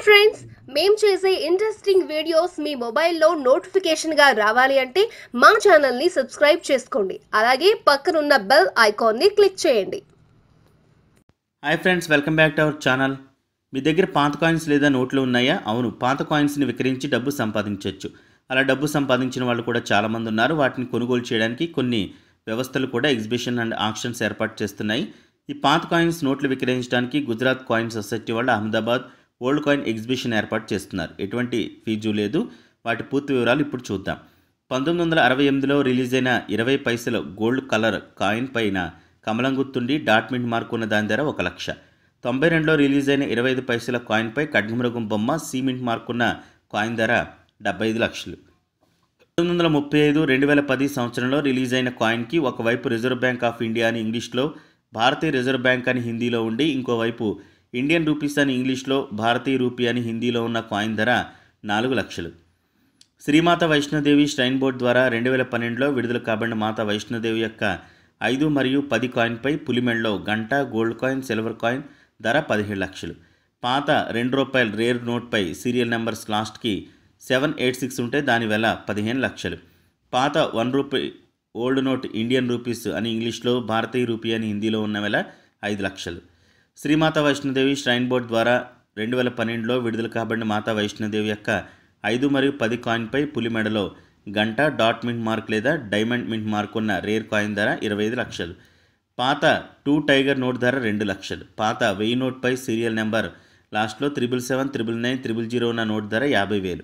Friends, మేము చేసే interesting videos మీ మొబైల్లో నోటిఫికేషన్గా రావాలి అంటే మా ఛానల్ని సబ్స్క్రైబ్ చేసుకోండి. అలాగే పక్కనున్న బెల్ ఐకాన్ని క్లిక్ చేయండి. Hi friends, welcome back to our channel. మీ దగ్గర పాత కాయిన్స్ లేదా నోట్లు ఉన్నాయా? అవును, పాత కాయిన్స్ని విక్రయించి డబ్బు సంపాదించవచ్చు. అలా డబ్బు సంపాదించిన వాళ్ళు కూడా చాలామంది ఉన్నారు. వాటిని కొనుగోలు చేయడానికి కొన్ని వ్యవస్థలు కూడా ఎగ్జిబిషన్ అండ్ ఆక్షన్స్ ఏర్పాటు చేస్తున్నాయి. ఈ పాత కాయిన్స్ నోట్లు విక్రయించడానికి గుజరాత్ కాయిన్ సొసైటీ వాళ్ళు అహ్మదాబాద్ ఓల్డ్ కాయిన్ ఎగ్జిబిషన్ ఏర్పాటు చేస్తున్నారు. ఎటువంటి ఫీజు లేదు. వాటి పూర్తి వివరాలు ఇప్పుడు చూద్దాం. 1968లో రిలీజ్ అయిన 20 పైసల గోల్డ్ కలర్ కాయిన్ పైన కమలం గుర్తుండి డాట్ మింట్ మార్క్ ఉన్న దాని ధర 1,00,000. 92లో రిలీజ్ అయిన 25 పైసల కాయిన్పై ఖడ్గమృగం బొమ్మ సిమెంట్ మార్క్ ఉన్న కాయిన్ ధర 75 లక్షలు. 1935 2010 సంవత్సరంలో రిలీజ్ అయిన కాయిన్కి ఒకవైపు రిజర్వ్ బ్యాంక్ ఆఫ్ ఇండియా అని ఇంగ్లీష్లో, భారతీయ రిజర్వ్ బ్యాంక్ అని హిందీలో ఉండి, ఇంకోవైపు ఇండియన్ రూపీస్ అని ఇంగ్లీష్లో, భారతీయ రూపీ అని హిందీలో ఉన్న కాయిన్ ధర 4 లక్షలు. శ్రీమాత వైష్ణోదేవి ష్రైన్ బోర్డ్ ద్వారా 2012లో విడుదల కాబడిన మాతా వైష్ణోదేవి యొక్క 5 మరియు 10 కాయిన్పై పులిమెడలో గంట, గోల్డ్ కాయిన్, సిల్వర్ కాయిన్ ధర 17 లక్షలు. పాత ₹2 రేర్ నోట్పై సీరియల్ నెంబర్స్ లాస్ట్కి 786 ఉంటే దాని వెల 15 లక్షలు. పాత ₹1 ఓల్డ్ నోట్ ఇండియన్ రూపీస్ అని ఇంగ్లీష్లో, భారతీయ రూపీ అని హిందీలో ఉన్న వెల 5 లక్షలు. శ్రీమాత వైష్ణోదేవి ష్రైన్ బోర్డ్ ద్వారా 2012లో విడుదల కాబడిన మాతా వైష్ణోదేవి యొక్క 5 మరియు 10 కాయిన్పై పులి మెడలో గంట, డాట్ మింట్ మార్క్ లేదా డైమండ్ మింట్ మార్క్ ఉన్న రేర్ కాయిన్ ధర 25 లక్షలు. పాత 2 టైగర్ నోట్ ధర 2 లక్షలు. పాత 1000 నోట్పై సీరియల్ నెంబర్ లాస్ట్లో 777, 999, 000 ఉన్న నోట్ ధర 50,000.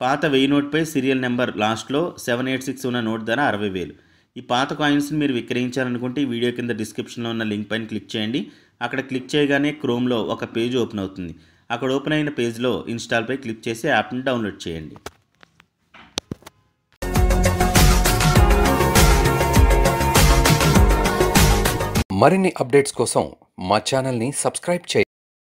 పాత 1000 నోట్పై సీరియల్ నెంబర్ లాస్ట్లో 786 ఉన్న నోట్ ధర 60,000. ఈ పాత కాయిన్స్ని మీరు విక్రయించాలనుకుంటే ఈ వీడియో కింద డిస్క్రిప్షన్లో ఉన్న లింక్ పైన క్లిక్ చేయండి. అక్కడ క్లిక్ చేయగానే క్రోమ్లో ఒక పేజ్ ఓపెన్ అవుతుంది. అక్కడ ఓపెన్ అయిన పేజ్లో ఇన్స్టాల్పై క్లిక్ చేసి యాప్ని డౌన్లోడ్ చేయండి. మరిన్ని అప్డేట్స్ కోసం మా ఛానల్ని సబ్స్క్రైబ్ చేయండి.